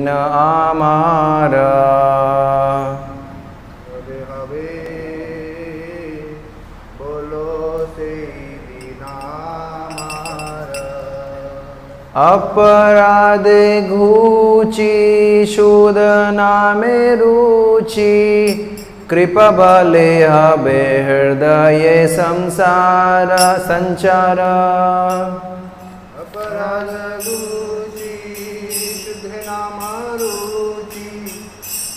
दीन आमारा। हवे हवे बोलो से दीन आमारा। अपराध घूची शुद्ध नामे रुचि कृपा बले हबे हृदय संसार संचार। अपराध घूची शुद्ध नाम रुचि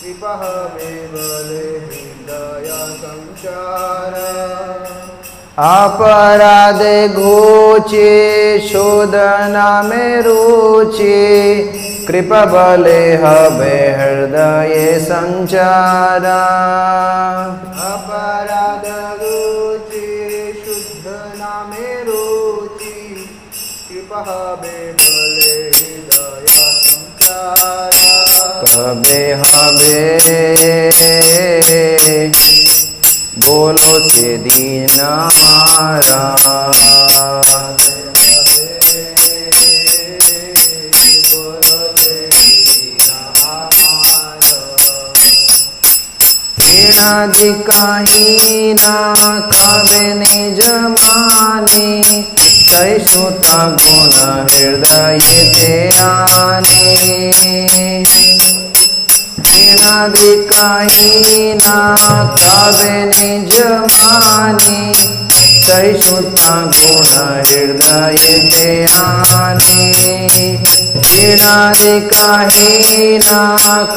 कृपा हबे बले हृदय संचार। अपराध घोचे शोध नामे रुचि कृपा बले हबे हृदय संचार। अपराध रुचि शुद्ध नामे रुचि कृपा हबे बले हृदय संचार। कबे हबे बोलो से दीन आमारा। हीना कबे निज माने सहिष्णुता गुण हृदय ते आने। हीना कबे निज माने सहिष्णुता गुण हृदय ते आने। हीना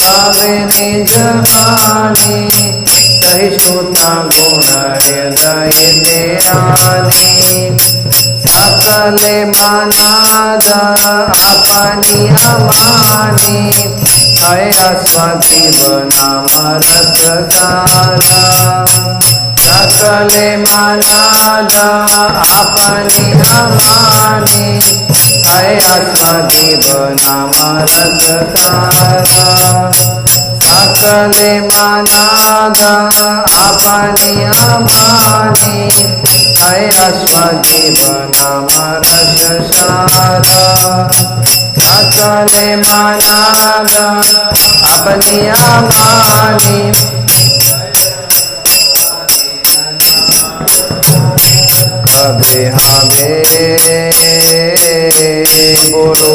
कबे निज माने सहिष्णुता गुण हृदय ते आने। सकल मानाद अपनी अमानी है अस्वदीप नाम रस सारा। सकल मानाद अपनी अमानी है अस्वदीप नाम रस सारा। सकल मानाद अपनी अमानी है अस्वदीप नाम रस सारा। सकल मानाद अपनी अमानी कबे हबे बोलो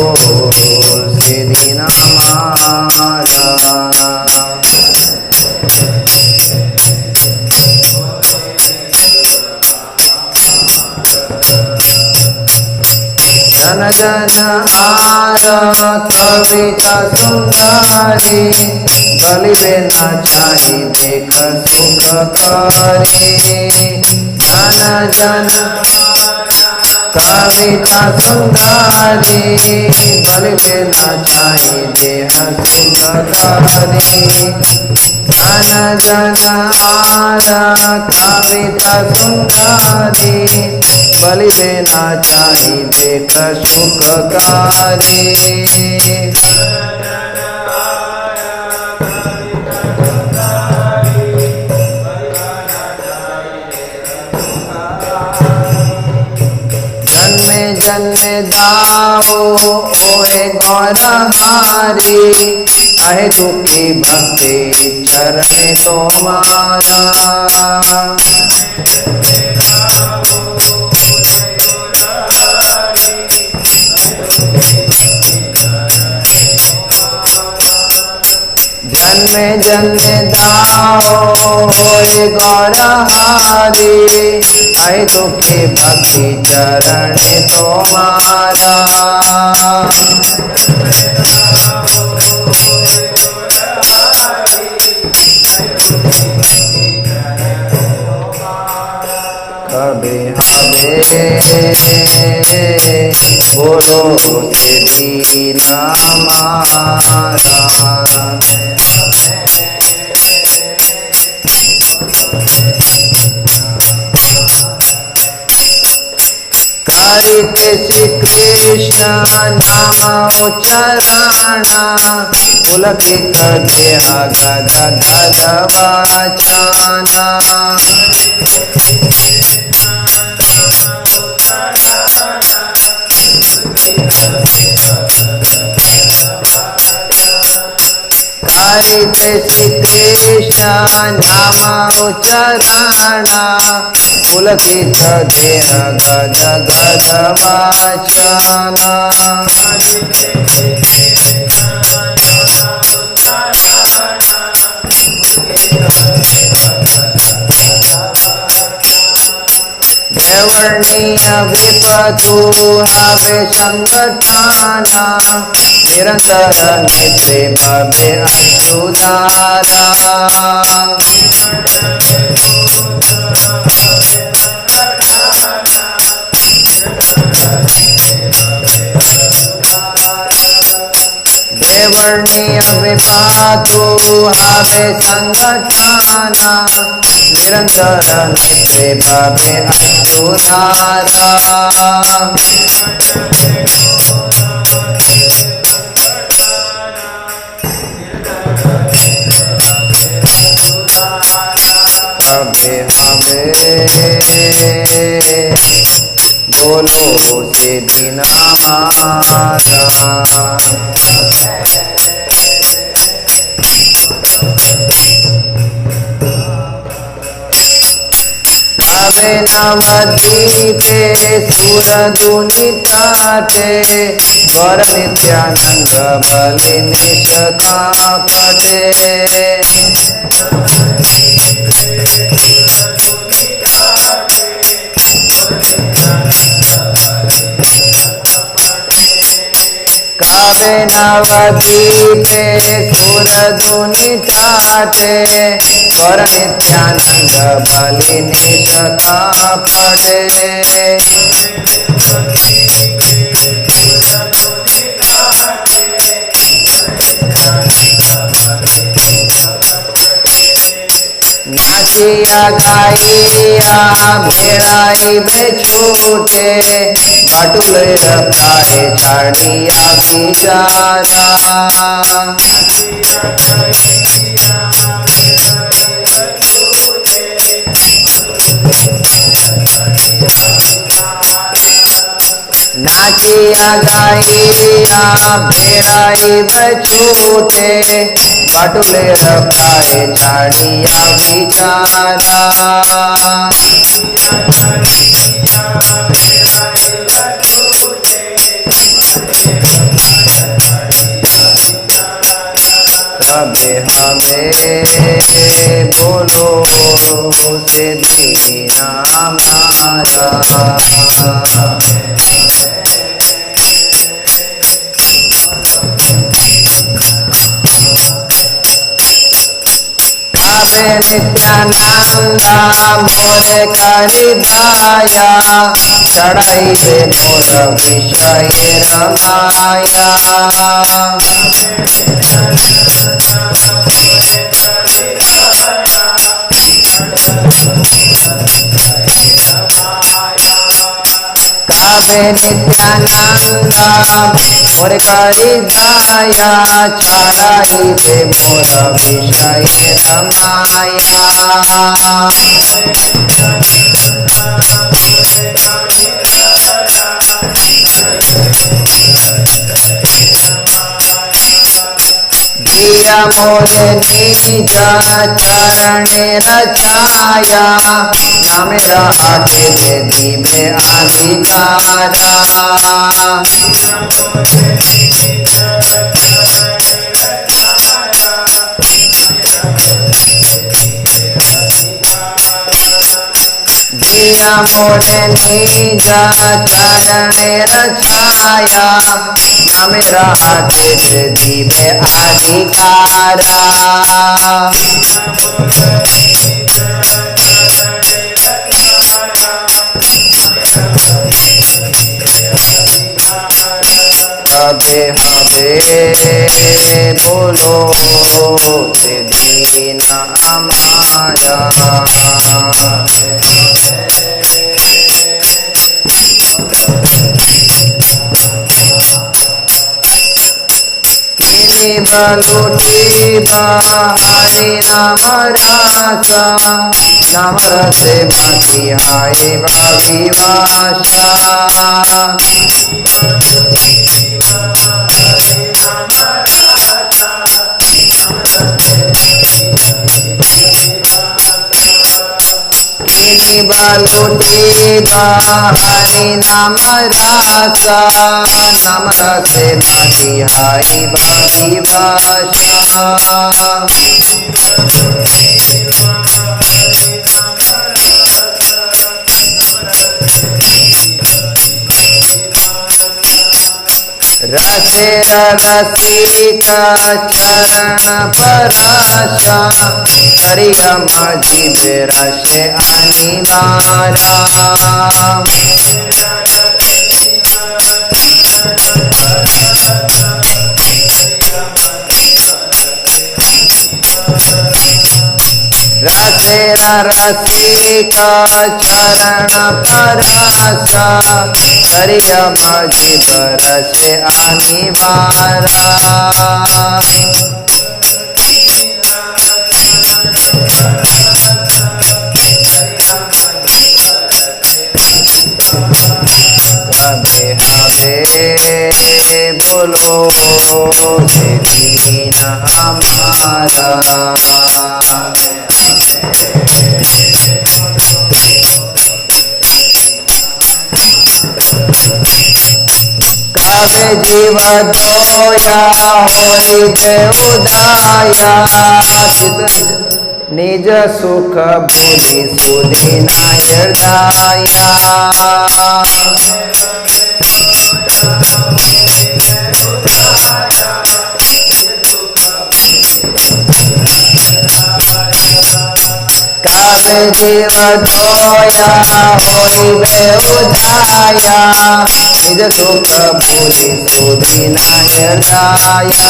से दीन आमारा। जन जन आर कविता सुंदरी बलिबे न चाही देख सुख करे। जन जन कविता सुंदरी बलिबे न चाही देह सुख करे। जन जन आर कविता सुंदरी बलिबे न चाही देख सुखकारी। जन्मे जन्मे दाओ ओए गौर हारी आहे दुखी भक्ति चरण तुम्हारा। जन्मे जन्मे दाओ होए गौरहारी आए दुखी भक्ति चरण तुम्हारा। कबे हबे बोलो से दीन आमारा। करते श्री कृष्ण नाम उच्चारणा पुलकित देह गद गद वाचना। करिते श्री कृष्ण नाम उच्चारण पुलकित देह गद गद वाचन देवर्णीय विपतु हवे संगठाना निरंतर नेत्रे भवे अश्रुधारा देवर्णीय विपतु हवे संगठाना निरंतर नेत्रे भवे अश्रुधारा हवे हवे बोलो सिद्धि नामारा हवे नवद्वीपे सुरदुनिताटे वर नित्यानंद बलि निष्कापटे कावे नवद्वीपे सुरदुनिताटे वर नित्यानंद बलि निष्कापटे नाचिया गाइया भेड़ाई बेछूटे बटुले रखाए छाड़िया बिचारा नाचिया गाइया भेड़ाई बेछूटे बटुले रखाए छाड़िया बिचारा हवे हवे बोलो सिद्धि नामारा हवे नित्यानंदा मोरे करिदाया चढ़ाई बे मोर विषय रमाया कावे नित्यानंदा मोर करिदाया चढ़ाई बे मोर विषय रमाया दिया मोरे निज चरणे रचाया नाम राखे दे दीबे अधिकारा दिया मोरे निज चरणे रचाया नाम राखे दे दीबे अधिकारा हवे हवे बोलो सिद्धि नामारा बलुटी हरि नाम रासा नाम रसे बाकी हाय भाषा बालूटी हरि नाम रासा नाम रसे बाकी हाय भाषा रसे रसिका चरण परशा करिया माझी बेरसे अनिवारा रसे रसिका चरण परशा करिया माझी बरसे अनिवारा हबे हबे बोलो से दीन हमारा कबे जीव दोया होई उदाया निज सुख बुद्धि सुधि न हृदया कबे जीव दोया होई उदाया निज सुख बुद्धि सुधि न हृदया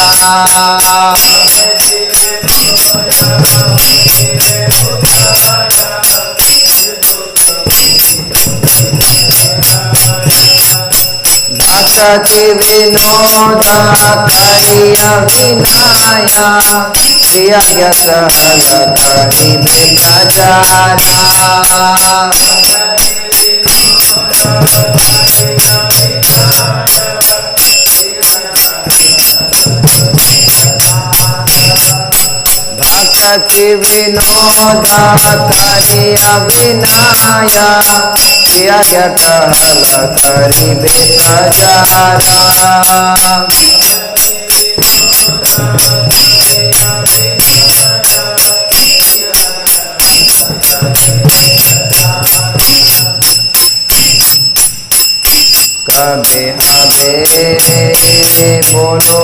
भक्ति विनोद करिया विनाया प्रिय सहल करि प्रचारा भक्ति विनोद करिया विनाया प्रिय कहल करि प्रचारा कबे हबे बोलो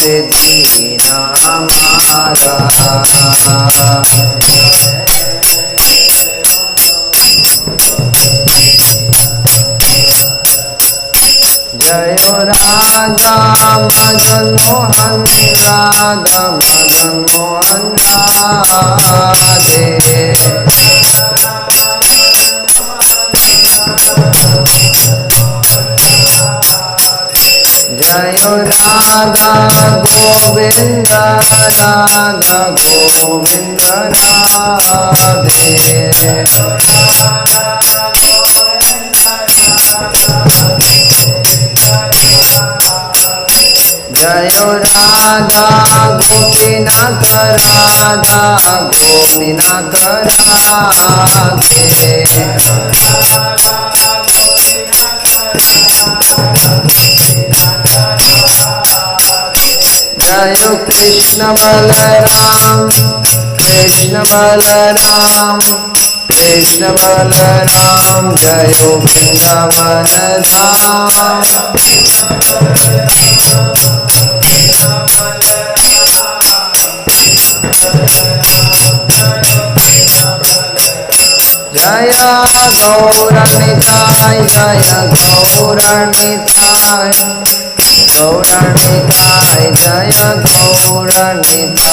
से दीन हमारा जय राधा मदन मोहन राधा मदन मोहन राधे जय राधा गोविंद राधा गोविंद राधे जय राधा गोपीनाथ राधा गोपीनाथ राधे जय कृष्ण बलराम कृष्ण बलराम कृष्ण बलराम जय वृंदावन धाम जय गौरनिताय जय गौरनिताय गौरनिताय जय गौरनिताय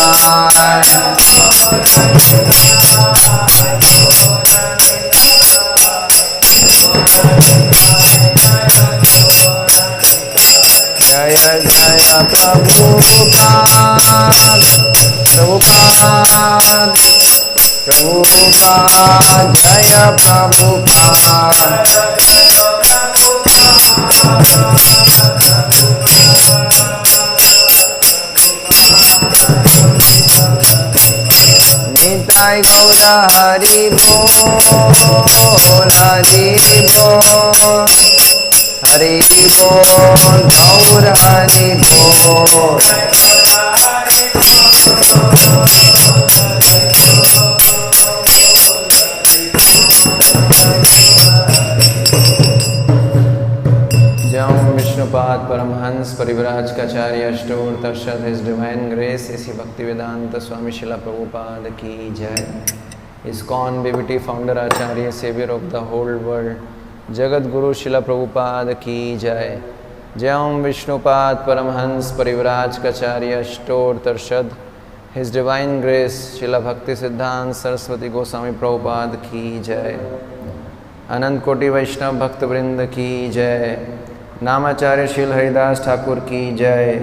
जय जय प्रभुपाद प्रभुपाद प्रभुपाद जय प्रभुपाद निताय गौर हरि बोल हरि बोल हरि बोल गौर हरि बोल विष्णुपाद परमहंस परिव्राजकाचार्य अष्टोत्तरशत हिज डिवाइन ग्रेस इसी भक्ति वेदांत स्वामी शिला प्रभुपाद की जय। इस्कॉन बीबीटी फाउंडर आचार्य saviour of the whole world जगत गुरु शिला प्रभुपाद की जय। जय ओम विष्णुपाद परमहंस परिव्राजकाचार्य अष्टोत्तरशत his divine grace Srila Bhakti सिद्धांत सरस्वती गोस्वामी प्रभुपाद की जय। अनंत कोटि वैष्णव भक्त वृंद की जय। नामाचार्य शील हरिदास ठाकुर की जय।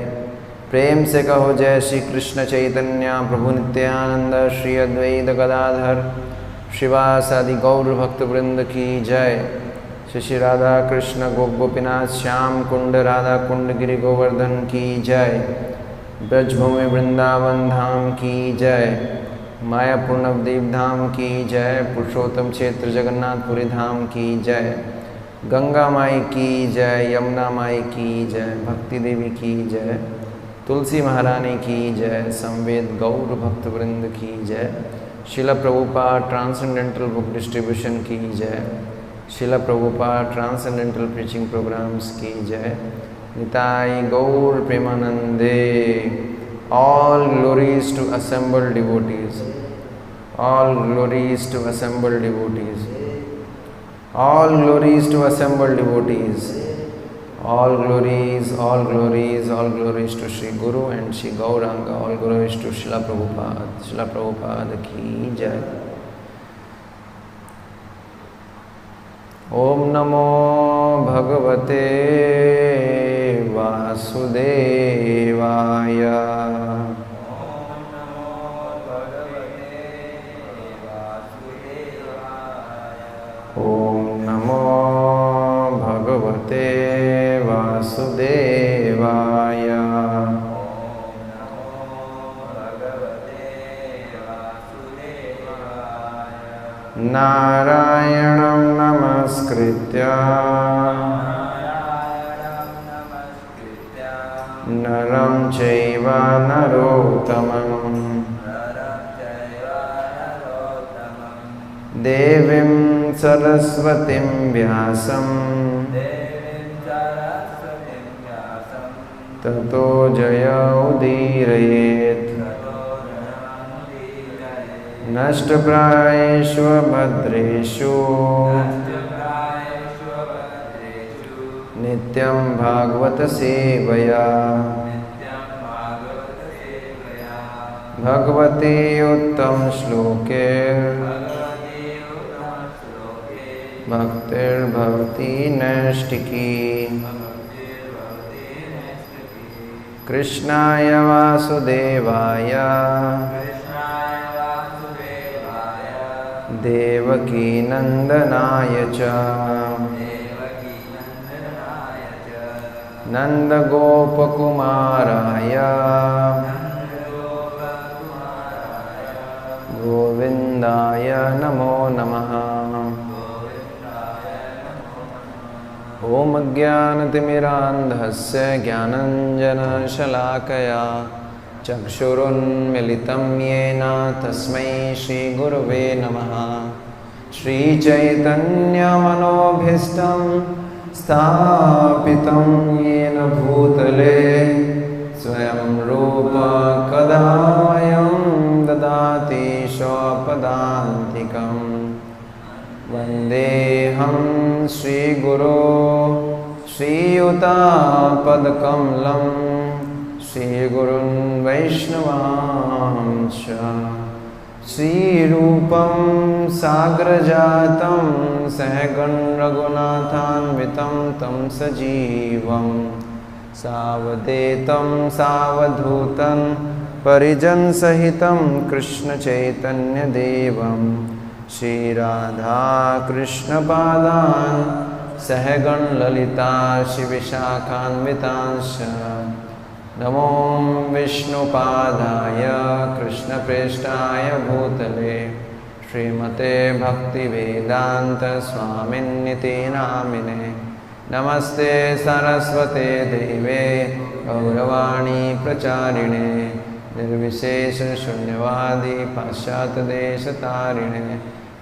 प्रेम से कहो जय श्री कृष्ण चैतन्य प्रभु नित्यानंद श्री अद्वैत गदाधर श्रीवासादि गौर भक्त वृंद की जय। श्री श्री राधा कृष्ण गोपीनाथ श्याम कुंड राधा कुंड गिरि गोवर्धन की जय। ब्रजभूमि वृंदावन धाम की जय। मायापुर नवदीप धाम की जय। पुरुषोत्तम क्षेत्र जगन्नाथपुरी धाम की जय। गंगा माई की जय। यमुना माई की जय। भक्ति देवी की जय। तुलसी महारानी की जय। संवेद गौर भक्त वृंद की जय। शिला प्रभुपाद ट्रांसेंडेंटल बुक डिस्ट्रीब्यूशन की जय। शिला प्रभुपाद ट्रांसेंडेंटल प्रीचिंग प्रोग्राम्स की जय। निताई गौर प्रेमानंदे। All glories to assembled devotees. All glories to assembled devotees. All glories to assembled devotees. All glories, all glories, all glories to Sri Guru and Sri Gauranga. All glories to Srila Prabhupada. Srila Prabhupada ki jai. Om Namo Bhagavate Vasudevaya. Om Namo Bhagavate Vasudevaya. Narayanam namaskritya naram chaiva narottamam devim saraswatim vyasam tato jaya udirayet नष्टप्रायेषु भद्रेषु नित्यं भागवत सेवया भगवते उत्तम श्लोके भक्तिर्भवति नैष्टिकी कृष्णाय वासुदेवाय देवकी नंदनाय च नंदगोपकुमाराय गोविंदाय नमो नमः। ओम अज्ञानतिमिरान्धस्य ज्ञानञ्जनशलाकया चक्षुरुन्मिलितं येन तस्मै श्रीगुरुवे नमः। श्रीचैतन्यमनोभीष्टं स्थापितं येन भूतले स्वयं रूप कदा मह्यं ददाति स्वपदान्तिकं। वन्देऽहं श्रीगुरो श्रीयुतापदकमलं श्रीगुरुन् वैष्णवांश्च श्रीरूपं साग्रजातं सहगण रघुनाथान्वितं तं सजीवं सावधूतं परिजन सहितं कृष्ण चैतन्य देवं श्री राधा कृष्ण पादान् सहगण ललिता श्री विशाखान्वितांश्च नमो विष्णुपादाय कृष्णप्रेष्ठाय भूतले श्रीमते भक्तिवेदांत स्वामिन्निति नामिने नमस्ते सरस्वते देवे गौरवाणी प्रचारिणे निर्विशेष शून्यवादी पाश्चात्यदेशतारिणे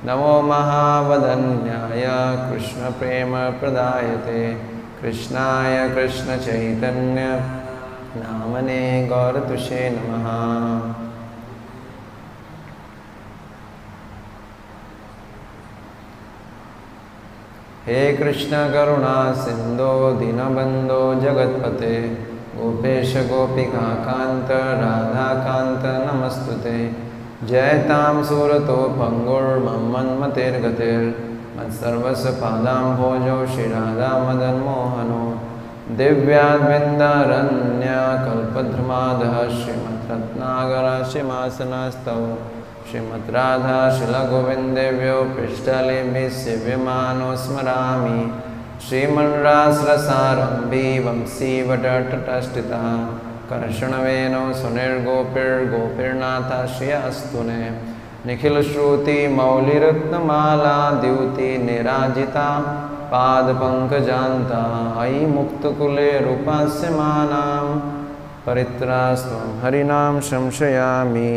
नमो महावदन्याय कृष्ण प्रेम प्रदायते कृष्णाय कृष्ण चैतन्य नामने गौरतुषे नमः। हे कृष्ण करुणा सिंधो दीनबंधो जगत्पते गोपेश गोपिका कांत राधा कांत नमस्तुते जयतां सूरतो पंगुर्मन्मतिर्गतिर् मत्सर्वस्य पादाम्भोजो श्रीराधा मदन मोहनो दिव्याद्विन्दारण्य कल्पद्रुमादः श्रीमद्रत्नागर श्रीमासनस्तव श्रीमद्राधा शिलगोविन्देव्यो पृष्ठलेभिः सेव्यमानो स्मरामि श्रीमन्रासरसारम्भी वंशीवटटष्टितः कर्षणवेनो सुनिर्गोपिर्गोपिर्नाथ श्रियस्तुने निखिलश्रुतिमौलिरत्नमाला द्युति निराजिता पादपङ्कजान्ता अयि मुक्तकुले रूपास्यमानां परित्रास्त्वं हरिनाम संशयामि।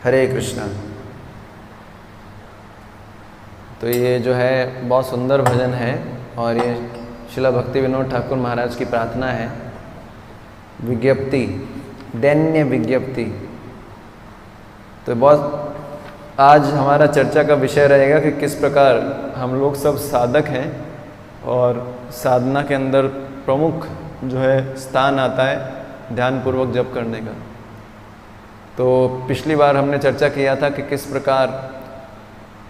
हरे कृष्णा। तो ये जो है बहुत सुंदर भजन है और ये श्रील भक्ति विनोद ठाकुर महाराज की प्रार्थना है। विज्ञप्ति, दैन्य विज्ञप्ति। तो बहुत आज हमारा चर्चा का विषय रहेगा कि किस प्रकार हम लोग सब साधक हैं और साधना के अंदर प्रमुख जो है स्थान आता है ध्यानपूर्वक जप करने का। तो पिछली बार हमने चर्चा किया था कि किस प्रकार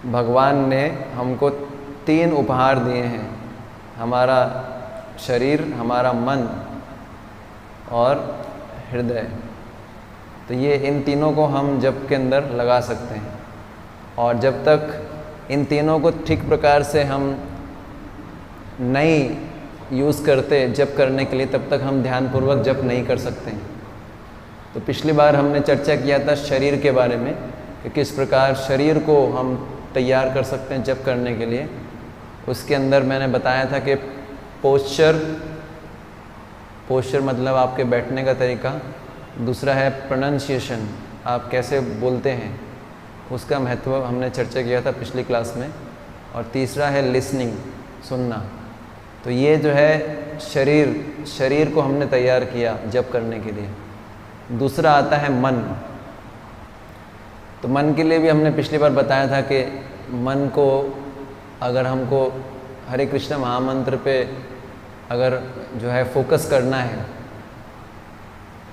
भगवान ने हमको 3 उपहार दिए हैं, हमारा शरीर, हमारा मन और हृदय। तो ये इन तीनों को हम जप के अंदर लगा सकते हैं और जब तक इन तीनों को ठीक प्रकार से हम नहीं यूज़ करते जप करने के लिए तब तक हम ध्यानपूर्वक जप नहीं कर सकते हैं। तो पिछली बार हमने चर्चा किया था शरीर के बारे में कि किस प्रकार शरीर को हम तैयार कर सकते हैं जप करने के लिए। उसके अंदर मैंने बताया था कि पोस्चर मतलब आपके बैठने का तरीका, दूसरा है प्रोनाउंसिएशन, आप कैसे बोलते हैं उसका महत्व हमने चर्चा किया था पिछली क्लास में, और तीसरा है लिसनिंग, सुनना। तो ये जो है शरीर को हमने तैयार किया जप करने के लिए। दूसरा आता है मन। तो मन के लिए भी हमने पिछली बार बताया था कि मन को अगर हमको हरे कृष्ण महामंत्र पे अगर जो है फोकस करना है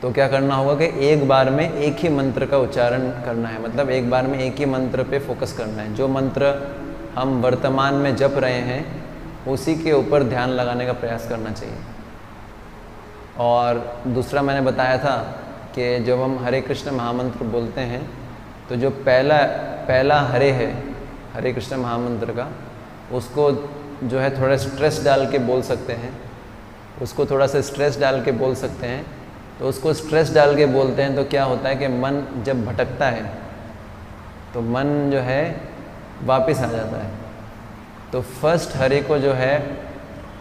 तो क्या करना होगा कि एक बार में एक ही मंत्र का उच्चारण करना है, मतलब एक बार में एक ही मंत्र पे फोकस करना है। जो मंत्र हम वर्तमान में जप रहे हैं उसी के ऊपर ध्यान लगाने का प्रयास करना चाहिए। और दूसरा मैंने बताया था कि जब हम हरे कृष्ण महामंत्र बोलते हैं तो जो पहला हरे है हरे कृष्ण महामंत्र का, उसको जो है थोड़ा स्ट्रेस डाल के बोल सकते हैं, उसको थोड़ा सा स्ट्रेस डाल के बोल सकते हैं। तो उसको स्ट्रेस डाल के बोलते हैं तो क्या होता है कि मन जब भटकता है तो मन जो है वापस आ जाता है। तो फर्स्ट हरे को जो है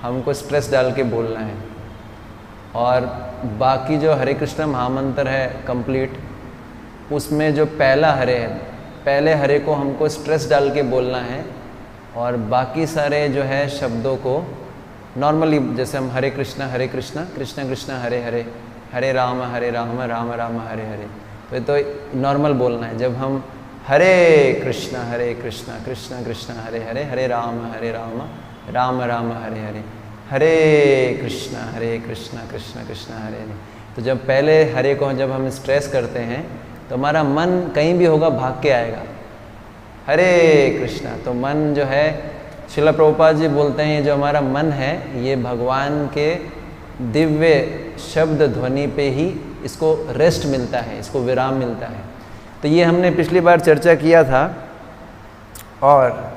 हमको स्ट्रेस डाल के बोलना है, और बाकी जो हरे कृष्ण महामंत्र है कंप्लीट, उसमें जो पहला हरे है, पहले हरे को हमको स्ट्रेस डाल के बोलना है, और बाकी सारे जो है शब्दों को नॉर्मली जैसे हम हरे कृष्ण कृष्ण कृष्ण हरे हरे, हरे राम राम राम हरे हरे, तो नॉर्मल बोलना है। जब हम हरे कृष्ण कृष्ण कृष्ण हरे हरे, हरे राम राम राम हरे हरे, हरे कृष्ण कृष्ण कृष्ण हरे हरे, तो जब पहले हरे को जब हम स्ट्रेस करते हैं तो हमारा मन कहीं भी होगा भाग के आएगा। हरे कृष्णा, तो मन जो है श्रील प्रभुपाद जी बोलते हैं, ये जो हमारा मन है ये भगवान के दिव्य शब्द ध्वनि पे ही इसको रेस्ट मिलता है, इसको विराम मिलता है। तो ये हमने पिछली बार चर्चा किया था। और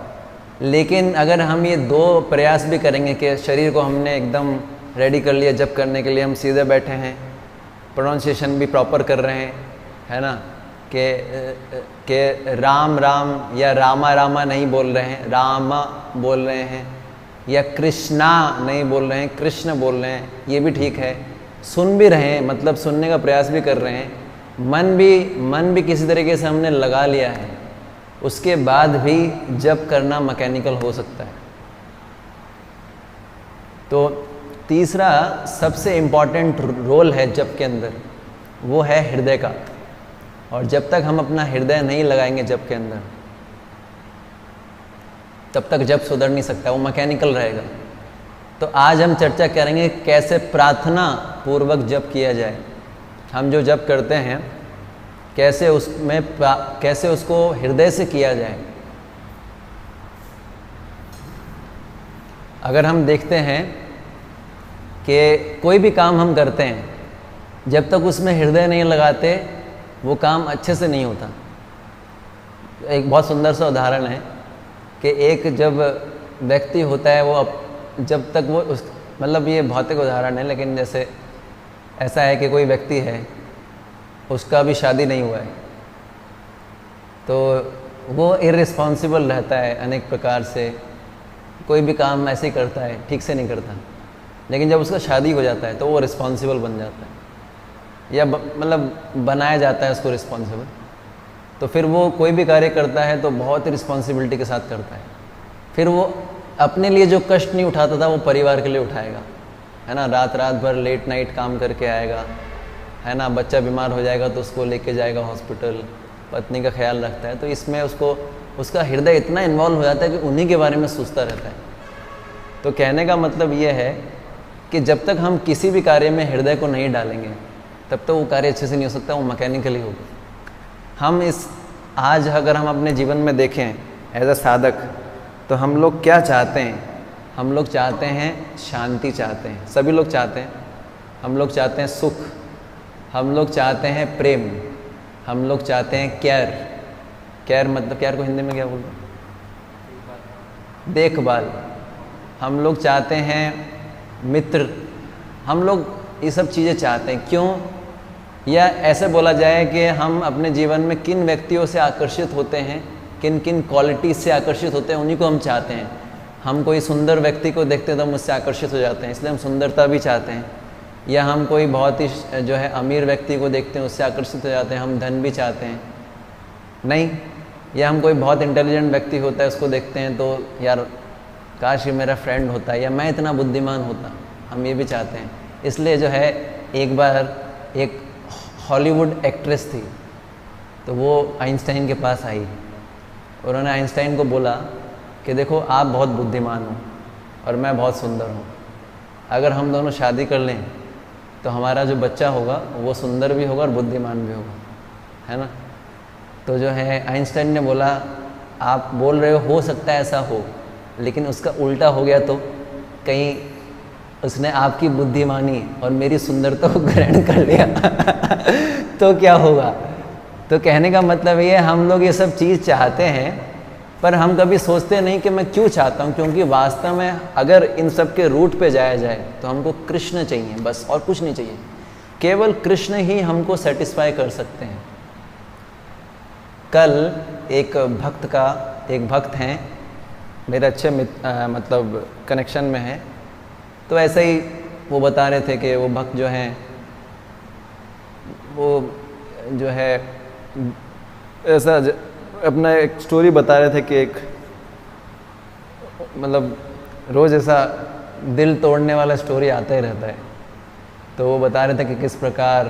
लेकिन अगर हम ये दो प्रयास भी करेंगे कि शरीर को हमने एकदम रेडी कर लिया, जब करने के लिए हम सीधे बैठे हैं, प्रोनाउंसिएशन भी प्रॉपर कर रहे हैं, है ना, कि राम राम या रामा रामा नहीं बोल रहे हैं, रामा बोल रहे हैं, या कृष्णा नहीं बोल रहे हैं, कृष्ण बोल रहे हैं, ये भी ठीक है। सुन भी रहे हैं, मतलब सुनने का प्रयास भी कर रहे हैं, मन भी किसी तरीके से हमने लगा लिया है, उसके बाद भी जप करना मैकेनिकल हो सकता है। तो तीसरा सबसे इम्पॉर्टेंट रोल है जप के अंदर, वो है हृदय का। और जब तक हम अपना हृदय नहीं लगाएंगे जप के अंदर, तब तक जप सुधर नहीं सकता, वो मैकेनिकल रहेगा। तो आज हम चर्चा करेंगे कैसे प्रार्थना पूर्वक जप किया जाए। हम जो जप करते हैं कैसे उसको हृदय से किया जाए। अगर हम देखते हैं कि कोई भी काम हम करते हैं, जब तक उसमें हृदय नहीं लगाते वो काम अच्छे से नहीं होता। एक बहुत सुंदर सा उदाहरण है कि एक जब व्यक्ति होता है, वो जब तक वो मतलब ये भौतिक उदाहरण है, लेकिन जैसे ऐसा है कि कोई व्यक्ति है, उसका भी शादी नहीं हुआ है, तो वो इर्रिस्पॉन्सिबल रहता है अनेक प्रकार से, कोई भी काम ऐसे ही करता है, ठीक से नहीं करता। लेकिन जब उसका शादी हो जाता है तो वो रिस्पॉन्सिबल बन जाता है, या मतलब बनाया जाता है उसको रिस्पॉन्सिबल। तो फिर वो कोई भी कार्य करता है तो बहुत ही रिस्पॉन्सिबिलिटी के साथ करता है। फिर वो अपने लिए जो कष्ट नहीं उठाता था वो परिवार के लिए उठाएगा, है ना। रात भर लेट नाइट काम करके आएगा, है ना। बच्चा बीमार हो जाएगा तो उसको लेके जाएगा हॉस्पिटल, पत्नी का ख्याल रखता है। तो इसमें उसका हृदय इतना इन्वॉल्व हो जाता है कि उन्हीं के बारे में सोचता रहता है। तो कहने का मतलब ये है कि जब तक हम किसी भी कार्य में हृदय को नहीं डालेंगे तब तक वो कार्य अच्छे से नहीं हो सकता, वो मैकेनिकली होगा। हम आज अगर हम अपने जीवन में देखें एज अ साधक, तो हम लोग क्या चाहते हैं? हम लोग चाहते हैं शांति, चाहते हैं, सभी लोग चाहते हैं। हम लोग चाहते हैं सुख, हम लोग चाहते हैं प्रेम, हम लोग चाहते हैं केयर मतलब केयर को हिंदी में क्या बोलते हैं? देखभाल। हम लोग चाहते हैं मित्र, हम लोग ये सब चीज़ें चाहते हैं। क्यों? या ऐसे बोला जाए कि हम अपने जीवन में किन व्यक्तियों से आकर्षित होते हैं, किन किन क्वालिटीज से आकर्षित होते हैं, उन्हीं को हम चाहते हैं। हम कोई सुंदर व्यक्ति को देखते हैं तो हम उससे आकर्षित हो जाते हैं, इसलिए हम सुंदरता भी चाहते हैं। या हम कोई बहुत ही जो है अमीर व्यक्ति को देखते हैं, उससे आकर्षित हो जाते हैं, हम धन भी चाहते हैं, नहीं। या हम कोई बहुत इंटेलिजेंट व्यक्ति होता है, उसको देखते हैं तो यार काश ये मेरा फ्रेंड होता है, या मैं इतना बुद्धिमान होता, हम ये भी चाहते हैं। इसलिए जो है एक बार एक हॉलीवुड एक्ट्रेस थी, तो वो आइंस्टाइन के पास आई। उन्होंने आइंस्टाइन को बोला कि देखो आप बहुत बुद्धिमान हो और मैं बहुत सुंदर हूँ, अगर हम दोनों शादी कर लें तो हमारा जो बच्चा होगा वो सुंदर भी होगा और बुद्धिमान भी होगा, है ना। तो जो है आइंस्टाइन ने बोला आप बोल रहे हो सकता है ऐसा हो, लेकिन उसका उल्टा हो गया तो कहीं उसने आपकी बुद्धिमानी और मेरी सुंदरता को ग्रहण कर लिया तो क्या होगा। तो कहने का मतलब ये, हम लोग ये सब चीज़ चाहते हैं, पर हम कभी सोचते नहीं कि मैं क्यों चाहता हूँ। क्योंकि वास्तव में अगर इन सब के रूट पे जाया जाए तो हमको कृष्ण चाहिए बस, और कुछ नहीं चाहिए। केवल कृष्ण ही हमको सेटिस्फाई कर सकते हैं। कल एक भक्त हैं, मेरे अच्छे मतलब कनेक्शन में है, तो ऐसे ही वो बता रहे थे कि वो भक्त जो हैं वो जो है ऐसा अपना एक स्टोरी बता रहे थे कि एक मतलब रोज़ ऐसा दिल तोड़ने वाला स्टोरी आता ही रहता है। तो वो बता रहे थे कि किस प्रकार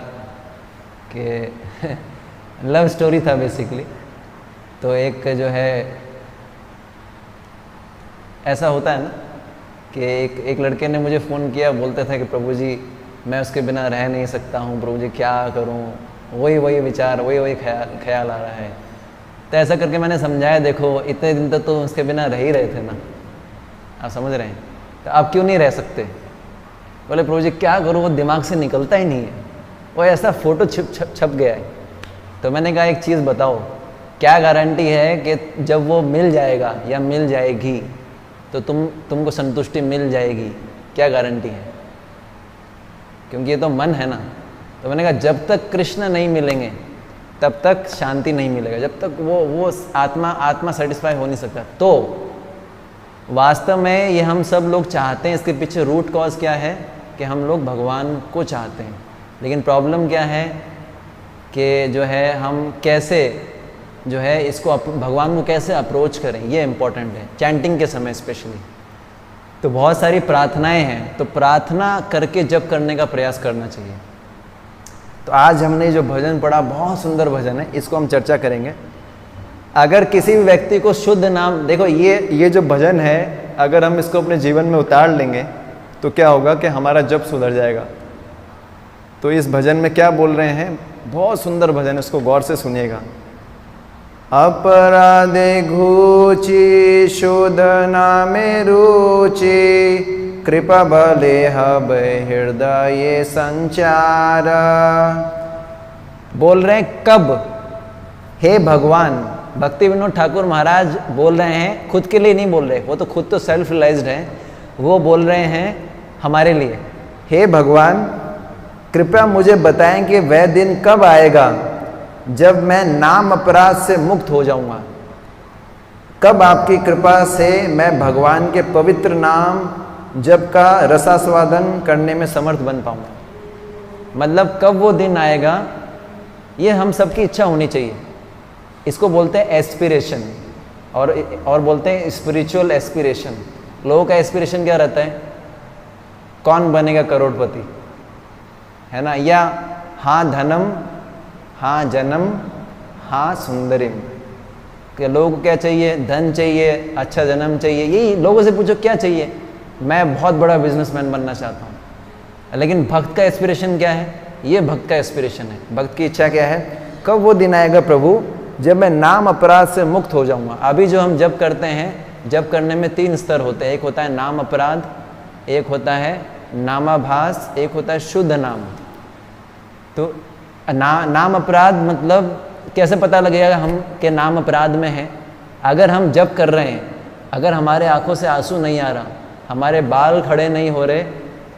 के लव स्टोरी था बेसिकली। तो एक जो है ऐसा होता है ना कि एक लड़के ने मुझे फ़ोन किया, बोलता था कि प्रभु जी मैं उसके बिना रह नहीं सकता हूँ, प्रभु जी क्या करूँ, वही विचार, वही ख्याल आ रहा है। तो ऐसा करके मैंने समझाया, देखो इतने दिन तक तो उसके बिना रह ही रहे थे ना, आप समझ रहे हैं, तो आप क्यों नहीं रह सकते। बोले प्रभु जी क्या करूँ, वो दिमाग से निकलता ही नहीं है, वो ऐसा फोटो छप गया है। तो मैंने कहा एक चीज़ बताओ, क्या गारंटी है कि जब वो मिल जाएगा या मिल जाएगी तो तुमको संतुष्टि मिल जाएगी, क्या गारंटी है? क्योंकि ये तो मन है ना। तो मैंने कहा जब तक कृष्ण नहीं मिलेंगे तब तक शांति नहीं मिलेगा, जब तक वो आत्मा सेटिस्फाई हो नहीं सकता। तो वास्तव में ये हम सब लोग चाहते हैं, इसके पीछे रूट कॉज क्या है कि हम लोग भगवान को चाहते हैं, लेकिन प्रॉब्लम क्या है कि जो है हम कैसे जो है इसको भगवान को कैसे अप्रोच करें, ये इम्पोर्टेंट है, चैंटिंग के समय स्पेशली। तो बहुत सारी प्रार्थनाएं हैं, तो प्रार्थना करके जप करने का प्रयास करना चाहिए। तो आज हमने जो भजन पढ़ा, बहुत सुंदर भजन है, इसको हम चर्चा करेंगे। अगर किसी भी व्यक्ति को शुद्ध नाम, देखो ये जो भजन है, अगर हम इसको अपने जीवन में उतार लेंगे तो क्या होगा कि हमारा जप सुधर जाएगा। तो इस भजन में क्या बोल रहे हैं, बहुत सुंदर भजन है, उसको गौर से सुनिएगा। अपराधे घूची शुद्ध नामे रुचि, कृपा भले हब हृदय संचार। बोल रहे हैं कब? हे भगवान, भक्ति विनोद ठाकुर महाराज बोल रहे हैं, खुद के लिए नहीं बोल रहे, वो तो खुद तो सेल्फ रियलाइज्ड हैं, वो बोल रहे हैं हमारे लिए। हे भगवान, कृपया मुझे बताएं कि वह दिन कब आएगा जब मैं नाम अपराध से मुक्त हो जाऊंगा। कब आपकी कृपा से मैं भगवान के पवित्र नाम जप का रसास्वादन करने में समर्थ बन पाऊंगा। मतलब कब वो दिन आएगा, ये हम सबकी इच्छा होनी चाहिए। इसको बोलते हैं एस्पिरेशन, और बोलते हैं स्पिरिचुअल एस्पिरेशन। लोगों का एस्पिरेशन क्या रहता है? कौन बनेगा करोड़पति, है ना, या हाँ धनम, हाँ जन्म, हाँ सुंदरिम। कि लोगों को क्या चाहिए? धन चाहिए, अच्छा जन्म चाहिए। यही लोगों से पूछो क्या चाहिए? मैं बहुत बड़ा बिजनेसमैन बनना चाहता हूँ। लेकिन भक्त का एस्पिरेशन क्या है? ये भक्त का एस्पिरेशन है। भक्त की इच्छा क्या है? कब वो दिन आएगा प्रभु जब मैं नाम अपराध से मुक्त हो जाऊंगा। अभी जो हम जप करते हैं, जप करने में 3 स्तर होते हैं। एक होता है नाम अपराध, एक होता है नामाभास, एक होता है शुद्ध नाम। तो नाम अपराध मतलब कैसे पता लगेगा हम के नाम अपराध में हैं? अगर हम जप कर रहे हैं, अगर हमारे आंखों से आंसू नहीं आ रहा, हमारे बाल खड़े नहीं हो रहे,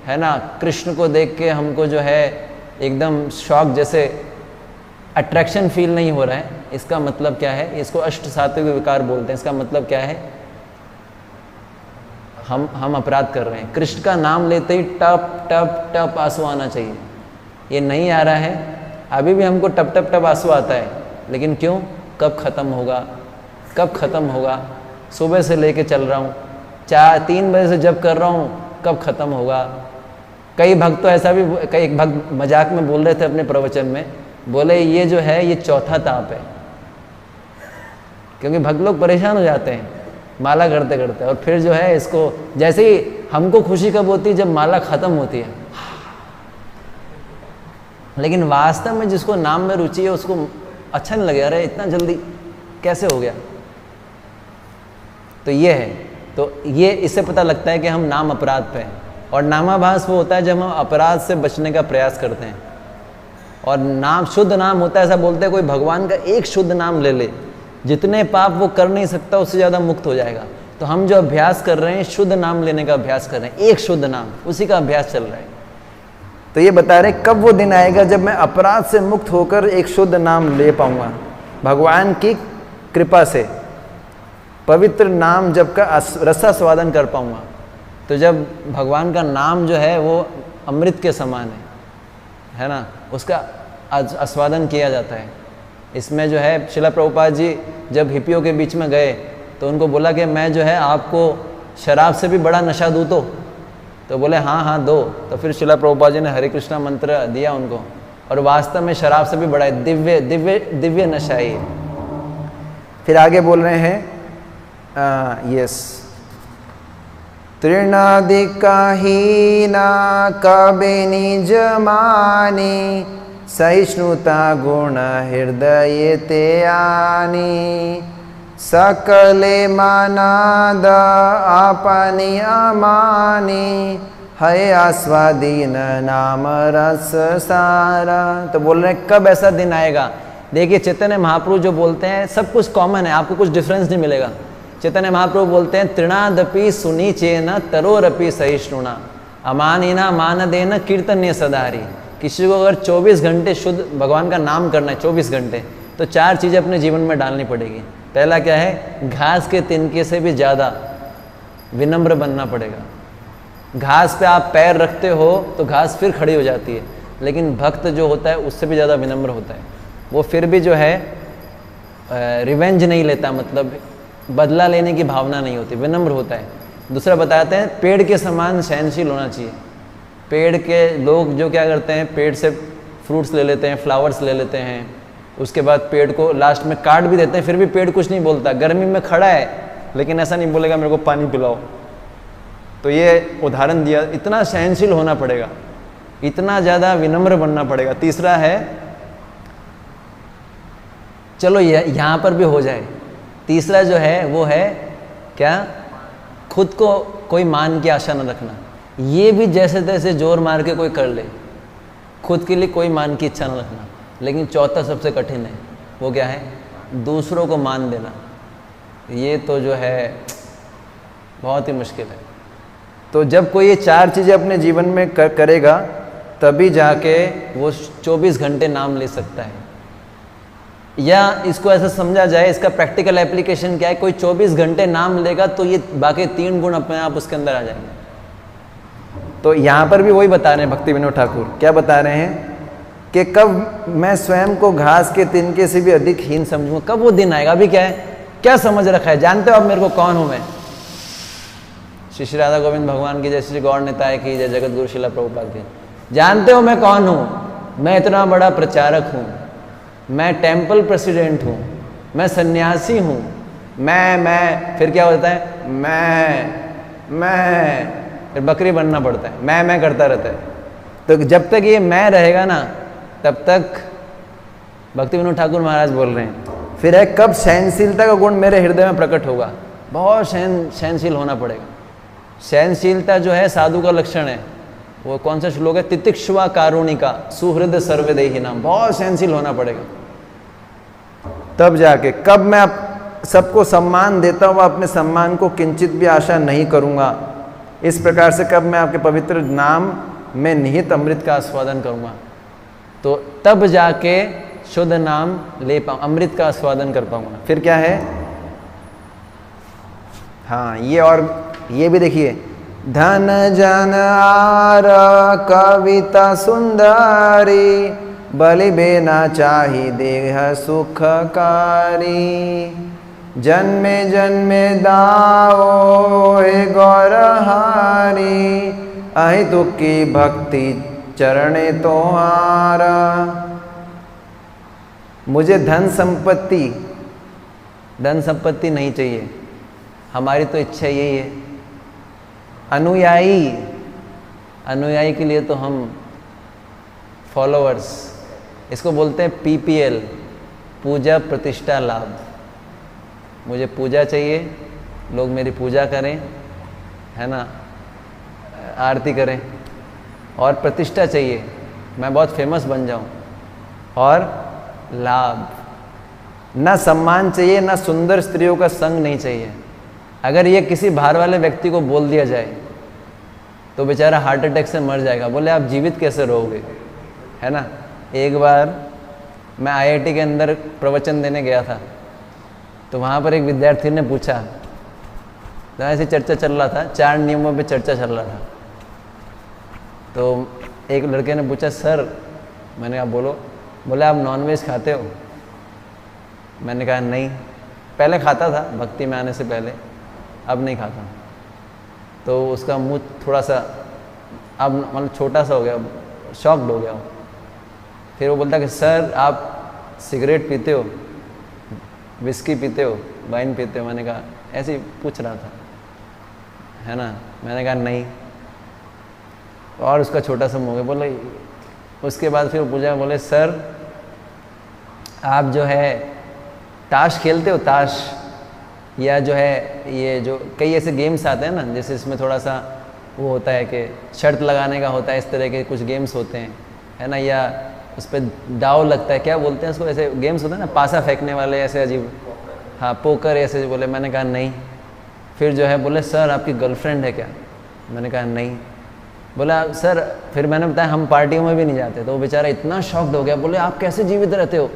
है ना, कृष्ण को देख के हमको जो है एकदम शौक जैसे अट्रैक्शन फील नहीं हो रहा है, इसका मतलब क्या है? इसको अष्ट सात्विक विकार बोलते हैं। इसका मतलब क्या है? हम अपराध कर रहे हैं। कृष्ण का नाम लेते ही टप टप टप आंसू आना चाहिए। ये नहीं आ रहा है, अभी भी हमको टप टप टप आंसू आता है, लेकिन क्यों? कब ख़त्म होगा, कब ख़त्म होगा? सुबह से लेके चल रहा हूँ, 3 बजे से जब कर रहा हूँ, कब ख़त्म होगा? कई भक्त तो ऐसा भी, कई एक भक्त मजाक में बोल रहे थे अपने प्रवचन में, बोले ये जो है ये चौथा ताप है। क्योंकि भक्त लोग परेशान हो जाते हैं माला करते करते, और फिर जो है इसको, जैसे ही हमको खुशी कब होती है? जब माला ख़त्म होती है। लेकिन वास्तव में जिसको नाम में रुचि है उसको अच्छा नहीं लगे, अरे इतना जल्दी कैसे हो गया? तो ये है, तो ये इससे पता लगता है कि हम नाम अपराध पे हैं। और नामाभास वो होता है जब हम अपराध से बचने का प्रयास करते हैं। और नाम शुद्ध नाम होता है, ऐसा बोलते हैं कोई भगवान का एक शुद्ध नाम ले ले, जितने पाप वो कर नहीं सकता उससे ज़्यादा मुक्त हो जाएगा। तो हम जो अभ्यास कर रहे हैं, शुद्ध नाम लेने का अभ्यास कर रहे हैं, एक शुद्ध नाम, उसी का अभ्यास चल रहा है। तो ये बता रहे कब वो दिन आएगा जब मैं अपराध से मुक्त होकर एक शुद्ध नाम ले पाऊंगा, भगवान की कृपा से पवित्र नाम जब का रसास्वादन कर पाऊंगा। तो जब भगवान का नाम जो है वो अमृत के समान है ना, उसका आस्वादन किया जाता है। इसमें जो है शिला प्रभुपाद जी जब हिप्पियों के बीच में गए तो उनको बोला कि मैं जो है आपको शराब से भी बड़ा नशा दूँ तो बोले हाँ हाँ दो। तो फिर शिला प्रभुपाद जी ने हरे कृष्णा मंत्र दिया उनको, और वास्तव में शराब से भी बड़ा है, दिव्य दिव्य दिव्य नशा है। फिर आगे बोल रहे हैं यस, तृणादिकाहीना कबे निज मानी, सहिष्णुता गुण हृदय ते आनी, सकले मानाद आपनी अमानी, है आस्वादीन नाम रस सारा। तो बोल रहे हैं कब ऐसा दिन आएगा। देखिए चैतन्य महाप्रभु जो बोलते हैं सब कुछ कॉमन है, आपको कुछ डिफरेंस नहीं मिलेगा। चैतन्य महाप्रभु बोलते हैं तृणादपि सुनीचेन तरोरपि सहिष्णुना अमानिना मानदेन कीर्तन्य सदारी। किसी को अगर 24 घंटे शुद्ध भगवान का नाम करना है 24 घंटे, तो 4 चीज़ें अपने जीवन में डालनी पड़ेगी। पहला क्या है, घास के तिनके से भी ज़्यादा विनम्र बनना पड़ेगा। घास पे आप पैर रखते हो तो घास फिर खड़ी हो जाती है, लेकिन भक्त जो होता है उससे भी ज़्यादा विनम्र होता है। वो फिर भी जो है रिवेंज नहीं लेता, मतलब बदला लेने की भावना नहीं होती, विनम्र होता है। दूसरा बताते हैं पेड़ के समान सहनशील होना चाहिए। पेड़ के लोग जो क्या करते हैं, पेड़ से फ्रूट्स ले लेते हैं, फ्लावर्स ले लेते हैं, उसके बाद पेड़ को लास्ट में काट भी देते हैं, फिर भी पेड़ कुछ नहीं बोलता। गर्मी में खड़ा है लेकिन ऐसा नहीं बोलेगा मेरे को पानी पिलाओ। तो ये उदाहरण दिया, इतना सहनशील होना पड़ेगा, इतना ज़्यादा विनम्र बनना पड़ेगा। तीसरा है, चलो यहाँ पर भी हो जाए, तीसरा जो है वो है क्या, खुद को कोई मान की आशा न रखना। ये भी जैसे तैसे जोर मार के कोई कर ले, खुद के लिए कोई मान की इच्छा न रखना। लेकिन चौथा सबसे कठिन है, वो क्या है, दूसरों को मान देना। ये तो जो है बहुत ही मुश्किल है। तो जब कोई ये 4 चीज़ें अपने जीवन में करेगा तभी जाके वो 24 घंटे नाम ले सकता है। या इसको ऐसा समझा जाए, इसका प्रैक्टिकल एप्लीकेशन क्या है, कोई 24 घंटे नाम लेगा तो ये बाकी 3 गुण अपने आप उसके अंदर आ जाएंगे। तो यहाँ पर भी वही बता रहे हैं भक्ति विनोद ठाकुर, क्या बता रहे हैं कि कब मैं स्वयं को घास के तिनके से भी अधिक हीन समझूंगा, कब वो दिन आएगा। अभी क्या है, क्या समझ रखा है, जानते हो आप मेरे को कौन हूँ मैं। श्री राधा गोविंद भगवान की जय, श्री गौर निताय की जय, जगत गुरु शिला प्रभुपाद की। जानते हो मैं कौन हूँ, मैं इतना बड़ा प्रचारक हूँ, मैं टेम्पल प्रेसिडेंट हूँ, मैं सन्यासी हूँ, मैं फिर क्या होता है, मैं फिर बकरी बनना पड़ता है, मैं करता रहता है। तो जब तक ये मैं रहेगा ना, तब तक भक्ति विनोद ठाकुर महाराज बोल रहे हैं, फिर है कब सहनशीलता का गुण मेरे हृदय में प्रकट होगा। बहुत सहनशील होना पड़ेगा। सहनशीलता जो है साधु का लक्षण है। वो कौन सा श्लोक है, तितिक्षुवा कारुणिका सुहृद सर्वदेही नाम। बहुत सहनशील होना पड़ेगा तब जाके। कब मैं सबको सम्मान देता हूँ, अपने सम्मान को किंचित भी आशा नहीं करूँगा। इस प्रकार से कब मैं आपके पवित्र नाम में निहित अमृत का आस्वादन करूँगा, तो तब जाके शुद्ध नाम ले पाऊँ, अमृत का आस्वादन कर पाऊँगा। फिर क्या है, हाँ ये, और ये भी देखिए, धन जन आर कविता सुंदरी बलि बेना चाही देह सुखकारी। जन्मे जन्मे दाओ हे गौरहारी अहि तुकी भक्ति चरणे तोहारा। मुझे धन संपत्ति नहीं चाहिए, हमारी तो इच्छा यही है। अनुयायी के लिए तो हम फॉलोअर्स, इसको बोलते हैं PPL, पूजा प्रतिष्ठा लाभ। मुझे पूजा चाहिए, लोग मेरी पूजा करें, है ना, आरती करें, और प्रतिष्ठा चाहिए, मैं बहुत फेमस बन जाऊं, और लाभ। ना सम्मान चाहिए, ना सुंदर स्त्रियों का संग नहीं चाहिए। अगर ये किसी बाहर वाले व्यक्ति को बोल दिया जाए तो बेचारा हार्ट अटैक से मर जाएगा। बोले आप जीवित कैसे रहोगे, है ना। एक बार मैं IIT के अंदर प्रवचन देने गया था, तो वहाँ पर एक विद्यार्थी ने पूछा, तो ऐसे चर्चा चल रहा था, 4 नियमों पे चर्चा चल रहा था। तो एक लड़के ने पूछा, सर, मैंने कहा बोलो। बोले आप नॉनवेज खाते हो। मैंने कहा नहीं, पहले खाता था भक्ति में आने से पहले, अब नहीं खाता। तो उसका मुंह थोड़ा सा अब मतलब छोटा सा हो गया, शॉक्ड हो गया वो। फिर वो बोलता कि सर आप सिगरेट पीते हो, विस्की पीते हो, वाइन पीते हो। मैंने कहा ऐसे ही पूछ रहा था, है ना। मैंने कहा नहीं, और उसका छोटा सा मुँह हो गया। बोले, उसके बाद फिर पूछा, बोले सर आप जो है ताश खेलते हो, ताश, या जो है ये जो कई ऐसे गेम्स आते हैं ना, जैसे इसमें थोड़ा सा वो होता है कि शर्त लगाने का होता है, इस तरह के कुछ गेम्स होते हैं, है ना, या उस पर दाव लगता है, क्या बोलते हैं उसको, ऐसे गेम्स होते हैं ना, पासा फेंकने वाले ऐसे अजीब, हाँ पोकर ऐसे बोले। मैंने कहा नहीं। फिर जो है बोले सर आपकी गर्लफ्रेंड है क्या? मैंने कहा नहीं। बोला सर, फिर मैंने बताया हम पार्टियों में भी नहीं जाते। तो वो बेचारा इतना शॉक्ड हो गया, बोले आप कैसे जीवित रहते हो,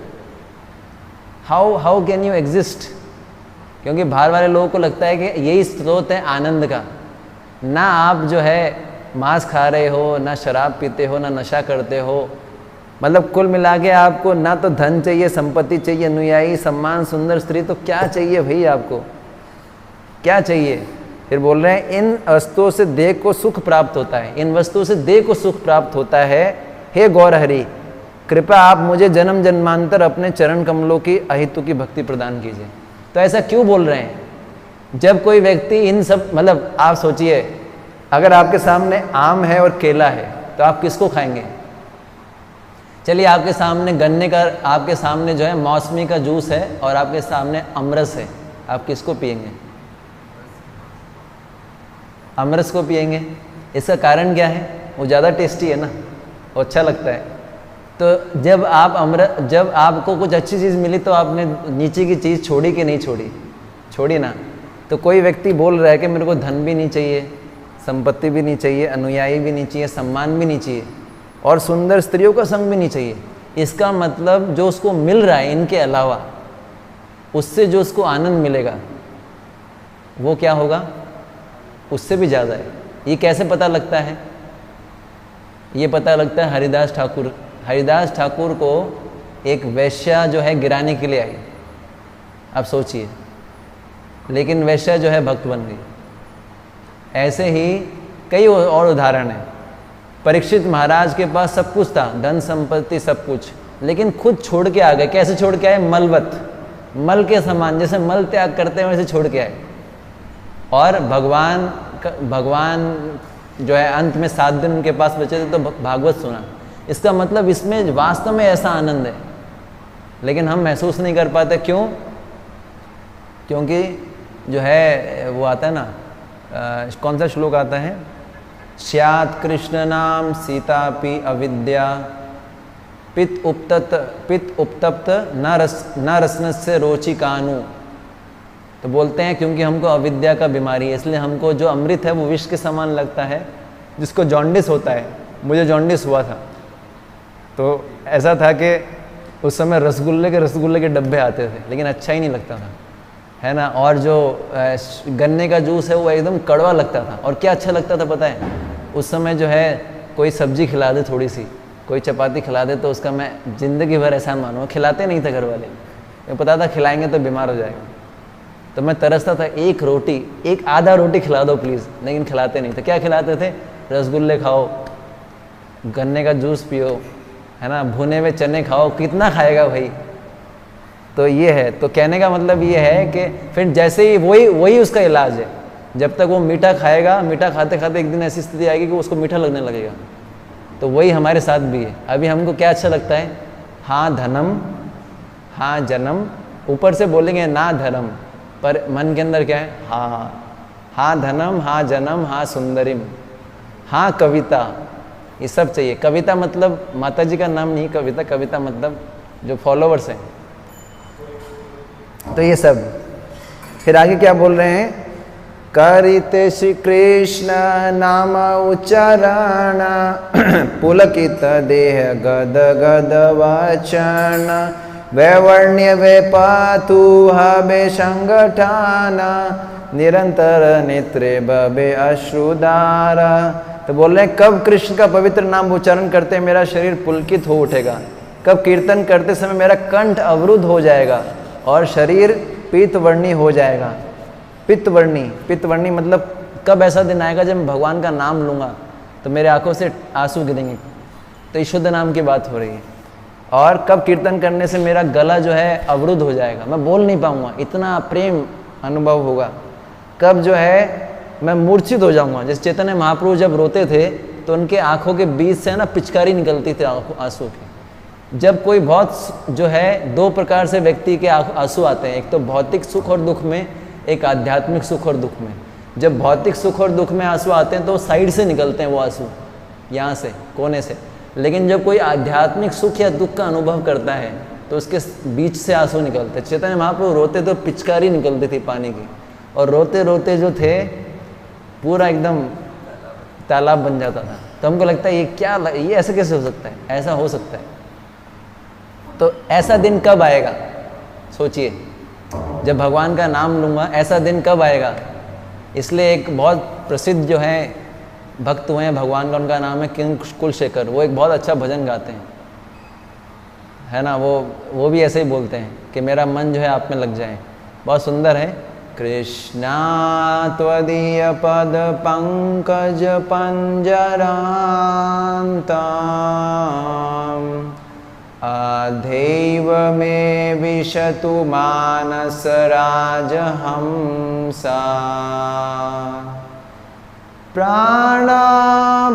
हाउ कैन यू एग्जिस्ट? क्योंकि बाहर वाले लोगों को लगता है कि यही स्रोत है आनंद का। ना आप जो है मांस खा रहे हो, ना शराब पीते हो, ना नशा करते हो, मतलब कुल मिला के आपको ना तो धन चाहिए, संपत्ति चाहिए, अनुयायी, सम्मान, सुंदर स्त्री, तो क्या चाहिए भाई आपको, क्या चाहिए? फिर बोल रहे हैं इन वस्तुओं से देह को सुख प्राप्त होता है, इन वस्तुओं से देह को सुख प्राप्त होता है। हे गौर हरि, कृपया आप मुझे जन्म जन्मांतर अपने चरण कमलों की अहितु की भक्ति प्रदान कीजिए। तो ऐसा क्यों बोल रहे हैं? जब कोई व्यक्ति इन सब, मतलब आप सोचिए, अगर आपके सामने आम है और केला है तो आप किसको खाएंगे? चलिए आपके सामने गन्ने का, आपके सामने जो है मौसमी का जूस है और आपके सामने अमरस है, आप किसको पिएंगे? अमरस को पिएंगे। इसका कारण क्या है? वो ज़्यादा टेस्टी है ना, वो अच्छा लगता है। तो जब आपको कुछ अच्छी चीज़ मिली तो आपने नीचे की चीज़ छोड़ी कि नहीं छोड़ी? छोड़ी ना। तो कोई व्यक्ति बोल रहा है कि मेरे को धन भी नहीं चाहिए, संपत्ति भी नहीं चाहिए, अनुयायी भी नहीं चाहिए, सम्मान भी नहीं चाहिए और सुंदर स्त्रियों का संग भी नहीं चाहिए। इसका मतलब जो उसको मिल रहा है इनके अलावा, उससे जो उसको आनंद मिलेगा वो क्या होगा? उससे भी ज़्यादा है। ये कैसे पता लगता है? ये पता लगता है हरिदास ठाकुर को एक वैश्या जो है गिराने के लिए आई, आप सोचिए, लेकिन वैश्या जो है भक्त बन गई। ऐसे ही कई और उदाहरण हैं। परीक्षित महाराज के पास सब कुछ था, धन संपत्ति सब कुछ, लेकिन खुद छोड़ के आ गए। कैसे छोड़ के आए? मलवत, मल के समान, जैसे मल त्याग करते हैं वैसे छोड़ के आए। और भगवान जो है अंत में 7 दिन उनके पास बचे थे तो भागवत सुना। इसका मतलब इसमें वास्तव में ऐसा आनंद है, लेकिन हम महसूस नहीं कर पाते। क्यों? क्योंकि जो है वो आता है ना, कौन सा श्लोक आता है? स्यात् कृष्ण नाम सीतापि अविद्या पित उपतप्त न रसनस्य रोचि कानु। तो बोलते हैं क्योंकि हमको अविद्या का बीमारी है, इसलिए हमको जो अमृत है वो विष के समान लगता है। जिसको जॉन्डिस होता है, मुझे जॉन्डिस हुआ था, तो ऐसा था कि उस समय रसगुल्ले के डब्बे आते थे, लेकिन अच्छा ही नहीं लगता था, है ना। और जो गन्ने का जूस है वो एकदम कड़वा लगता था। और क्या अच्छा लगता था पता है? उस समय जो है कोई सब्जी खिला दे, थोड़ी सी कोई चपाती खिला दे, तो उसका मैं ज़िंदगी भर एहसान मानूंगा। खिलाते नहीं थे घर वाले, मुझे पता था खिलाएंगे तो बीमार हो जाएगा, तो मैं तरसता था एक रोटी, एक आधा रोटी खिला दो प्लीज़, लेकिन खिलाते नहीं थे। क्या खिलाते थे? रसगुल्ले खाओ, गन्ने का जूस पियो, है ना, भुने हुए चने खाओ। कितना खाएगा भाई? तो ये है। तो कहने का मतलब ये है कि फिर जैसे ही वही उसका इलाज है। जब तक वो मीठा खाएगा, मीठा खाते खाते एक दिन ऐसी स्थिति आएगी कि उसको मीठा लगने लगेगा। तो वही हमारे साथ भी है। अभी हमको क्या अच्छा लगता है? हाँ धनम, हाँ जन्म, ऊपर से बोलेंगे ना धर्म, पर मन के अंदर क्या है? हाँ धनम, हाँ जन्म, हाँ सुंदरिम, हाँ कविता, ये सब चाहिए। कविता मतलब माता जी का नाम नहीं, कविता मतलब जो फॉलोवर्स हैं। तो ये सब। फिर आगे क्या बोल रहे हैं? करिते श्री कृष्ण नाम उच्चारण पुलकित देह गद गद वचन वैवर्ण्य वे पातु हबे संगठान निरंतर नेत्रे बबे अश्रुधारा। तो बोल रहे हैं कब कृष्ण का पवित्र नाम उच्चारण करते मेरा शरीर पुलकित हो उठेगा, कब कीर्तन करते समय मेरा कंठ अवरुद्ध हो जाएगा और शरीर पीतवर्णी हो जाएगा। पित्तवर्णी मतलब कब ऐसा दिन आएगा जब मैं भगवान का नाम लूँगा तो मेरे आंखों से आंसू गिरेंगे। तो ये शुद्ध नाम की बात हो रही है। और कब कीर्तन करने से मेरा गला जो है अवरुद्ध हो जाएगा, मैं बोल नहीं पाऊँगा, इतना प्रेम अनुभव होगा। कब जो है मैं मूर्छित हो जाऊँगा। जैसे चैतन्य महाप्रभु जब रोते थे तो उनके आँखों के बीच से ना पिचकारी निकलती थी आंसू की। जब कोई बहुत जो है, 2 प्रकार से व्यक्ति के आंसू आते हैं, एक तो भौतिक सुख और दुख में, एक आध्यात्मिक सुख और दुख में। जब भौतिक सुख और दुख में आंसू आते हैं तो साइड से निकलते हैं वो आंसू, यहाँ से कोने से। लेकिन जब कोई आध्यात्मिक सुख या दुख का अनुभव करता है तो उसके बीच से आंसू निकलते। चैतन्य महाप्रभु रोते तो पिचकारी निकलती थी पानी की, और रोते रोते जो थे पूरा एकदम तालाब बन जाता था। तो हमको लगता है ये ऐसे कैसे हो सकता है, ऐसा हो सकता है। तो ऐसा दिन कब आएगा सोचिए, जब भगवान का नाम लूँगा, ऐसा दिन कब आएगा। इसलिए एक बहुत प्रसिद्ध जो है भक्त हुए हैं भगवान का, उनका नाम है किंग कुलशेखर। वो एक बहुत अच्छा भजन गाते हैं, है ना। वो भी ऐसे ही बोलते हैं कि मेरा मन जो है आप में लग जाए। बहुत सुंदर है। कृष्णा त्वदीय पद पंकज पंजरान्ताम् अधैव मे विशतु मानस राजहंसा प्राण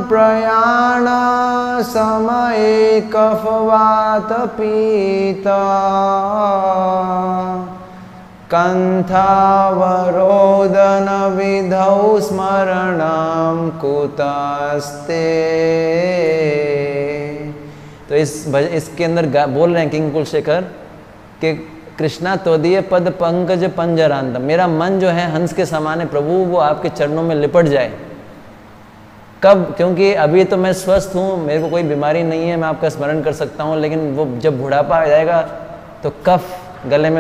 प्रयाण समये कफवात पीता कंथावरोदन विधौ स्मरणं कुतस्ते। तो इसके अंदर बोल रहे हैं किंग कुलशेखर कि कृष्णा त्वदीय पद पंकज पंजरांतम, मेरा मन जो है हंस के समान है प्रभु, वो आपके चरणों में लिपट जाए। कब? क्योंकि अभी तो मैं स्वस्थ हूँ, मेरे को कोई बीमारी नहीं है, मैं आपका स्मरण कर सकता हूँ। लेकिन वो जब बुढ़ापा आ जाएगा तो कफ गले में